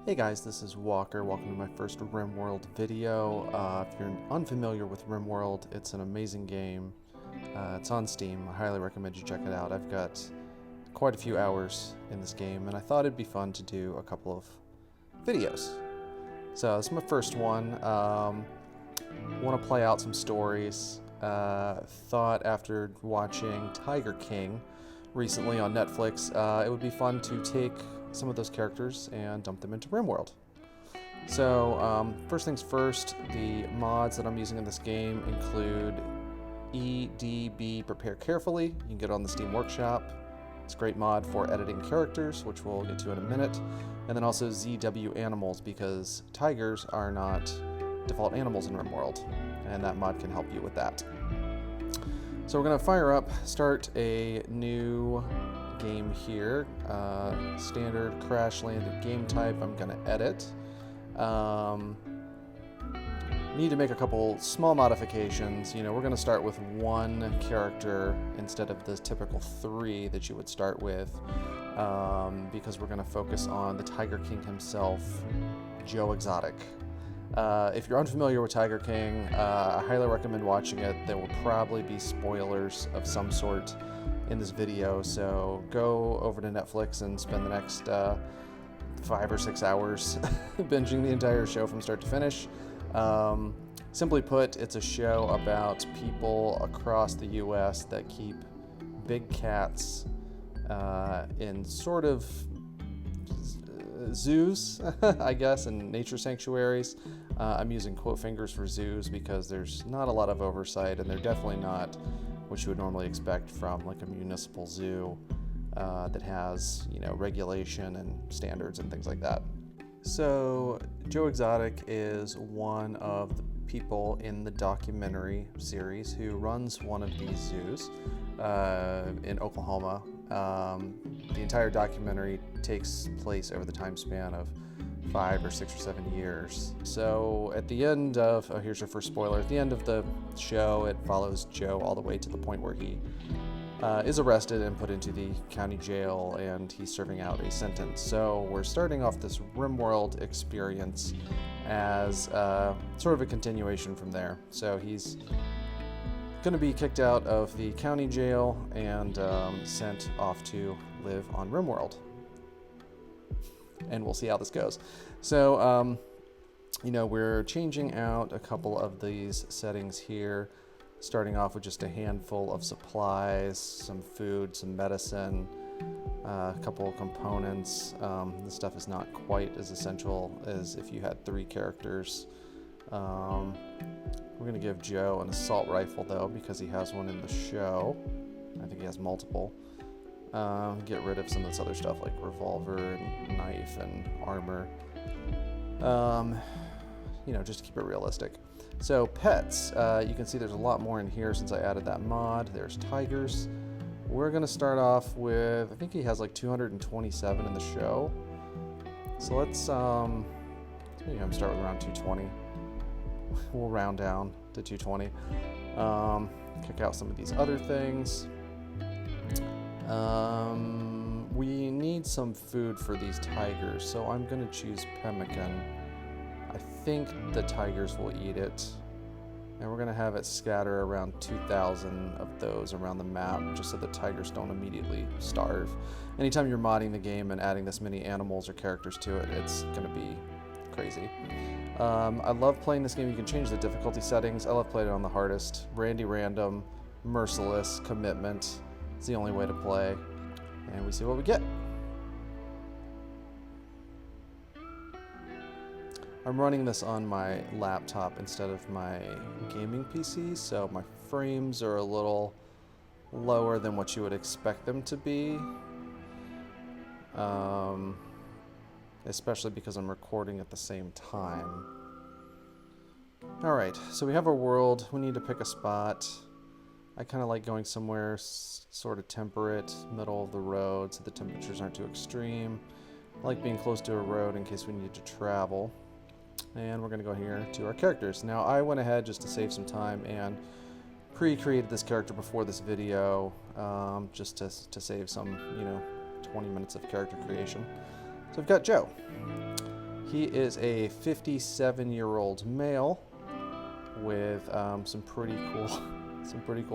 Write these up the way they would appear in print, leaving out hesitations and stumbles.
Hey guys, this is Walker. Welcome to my first RimWorld video. If you're unfamiliar with RimWorld, it's an amazing game. It's on Steam. I highly recommend you check it out. I've got quite a few hours in this game, and I thought it'd be fun to do a couple of videos. So this is my first one. Want to play out some stories. Thought after watching Tiger King recently on Netflix, it would be fun to take some of those characters and dump them into RimWorld. So first things first, the mods that I'm using in this game include EDB Prepare Carefully. You can get it on the Steam Workshop. It's a great mod for editing characters, which we'll get to in a minute. And then also ZW Animals, because tigers are not default animals in RimWorld, and that mod can help you with that. So we're going to fire up, start a new game here. Standard crash landed game type. I'm going to edit. Need to make a couple small modifications. We're going to start with one character instead of the typical three that you would start with, because we're going to focus on the Tiger King himself, Joe Exotic. If you're unfamiliar with Tiger King, I highly recommend watching it. There will probably be spoilers of some sort in this video, so go over to Netflix and spend the next 5 or 6 hours binging the entire show from start to finish. Simply put, it's a show about people across the US that keep big cats in sort of zoos, I guess, and nature sanctuaries. I'm using quote fingers for zoos because there's not a lot of oversight, and they're definitely not what you would normally expect from like a municipal zoo that has, regulation and standards and things like that. So Joe Exotic is one of the people in the documentary series who runs one of these zoos in Oklahoma. The entire documentary takes place over the time span of 5 or 6 or 7 years. So at the end of, here's your first spoiler, at the end of the show, it follows Joe all the way to the point where he is arrested and put into the county jail, and he's serving out a sentence. So we're starting off this RimWorld experience as sort of a continuation from there. So he's going to be kicked out of the county jail and sent off to live on RimWorld. And we'll see how this goes. So, we're changing out a couple of these settings here, starting off with just a handful of supplies, some food, some medicine, a couple of components. This stuff is not quite as essential as if you had 3 characters. We're going to give Joe an assault rifle, though, because he has one in the show. I think he has multiple. Get rid of some of this other stuff like revolver and knife and armor. Just to keep it realistic. So pets, you can see there's a lot more in here since I added that mod. There's tigers. We're going to start off with, I think he has like 227 in the show. So let's start with around 220. We'll round down to 220. Kick out some of these other things. We need some food for these tigers, so I'm going to choose pemmican. I think the tigers will eat it, and we're going to have it scatter around 2,000 of those around the map, just so the tigers don't immediately starve. Anytime you're modding the game and adding this many animals or characters to it, it's going to be crazy. I love playing this game. You can change the difficulty settings. I love playing it on the hardest. Randy Random, Merciless, Commitment. It's the only way to play, and we see what we get. I'm running this on my laptop instead of my gaming PC, so my frames are a little lower than what you would expect them to be, especially because I'm recording at the same time. Alright, so we have our world. We need to pick a spot. I kind of like going somewhere sort of temperate, middle of the road, so the temperatures aren't too extreme. I like being close to a road in case we need to travel. And we're going to go here to our characters. Now, I went ahead just to save some time and pre-created this character before this video, just to save some, 20 minutes of character creation. So I've got Joe. He is a 57-year-old male with some pretty cool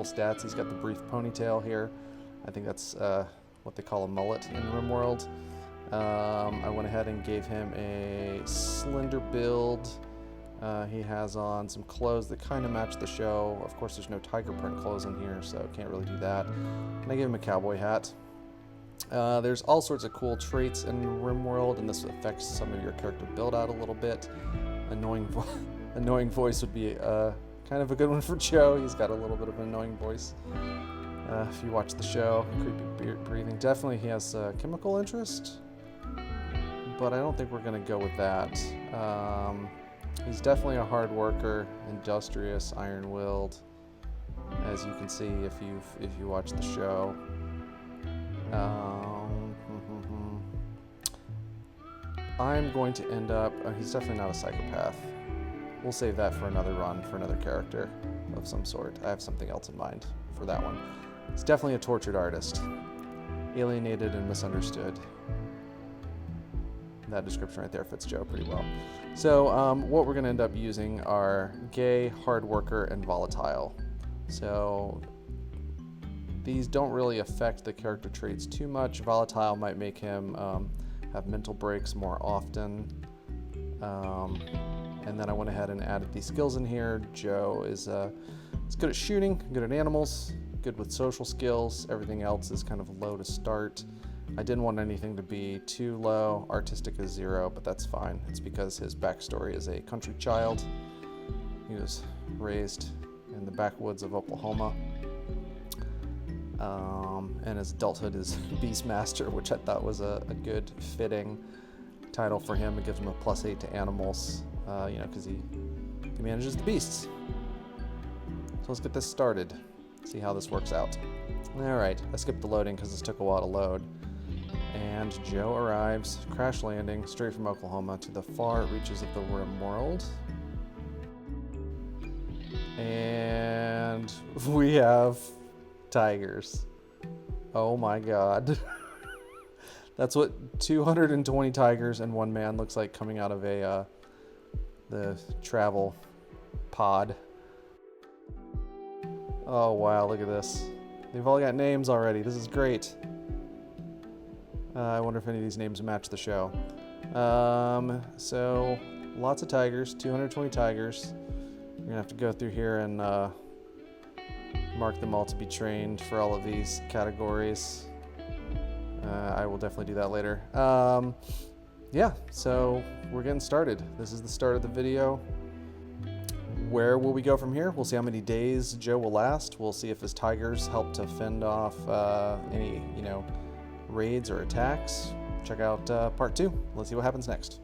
stats. He's got the brief ponytail here. I think that's what they call a mullet in RimWorld. I went ahead and gave him a slender build. He has on some clothes that kind of match the show. Of course, there's no tiger print clothes in here, so can't really do that. And I gave him a cowboy hat. There's all sorts of cool traits in RimWorld, and this affects some of your character build out a little bit. Annoying voice would be kind of a good one for Joe. He's got a little bit of an annoying voice. If you watch the show, creepy breathing. Definitely he has chemical interest, but I don't think we're going to go with that. He's definitely a hard worker, industrious, iron-willed, as you can see if you watch the show. I'm going to end up... he's definitely not a psychopath. We'll save that for another run, for another character of some sort. I have something else in mind for that one. He's definitely a tortured artist. Alienated and misunderstood. That description right there fits Joe pretty well. So what we're going to end up using are gay, hard worker, and volatile. So these don't really affect the character traits too much. Volatile might make him have mental breaks more often. And then I went ahead and added these skills in here. Joe is good at shooting, good at animals, good with social skills. Everything else is kind of low to start. I didn't want anything to be too low. Artistic is 0, but that's fine. It's because his backstory is a country child. He was raised in the backwoods of Oklahoma. And his adulthood is Beastmaster, which I thought was a good fitting title for him. It gives him a +8 to animals, because he manages the beasts. So let's get this started, see how this works out. Alright, I skipped the loading because this took a while to load. And Joe arrives, crash landing, straight from Oklahoma to the far reaches of the RimWorld. And we have tigers. Oh my god. That's what 220 tigers and 1 man looks like coming out of the travel pod. Oh wow, look at this. They've all got names already. This is great. I wonder if any of these names match the show. So lots of tigers, 220 tigers. You're gonna have to go through here and mark them all to be trained for all of these categories. I will definitely do that later. Yeah, so we're getting started. This is the start of the video. Where will we go from here? We'll see how many days Joe will last. We'll see if his tigers help to fend off any, raids or attacks. Check out part 2. Let's see what happens next.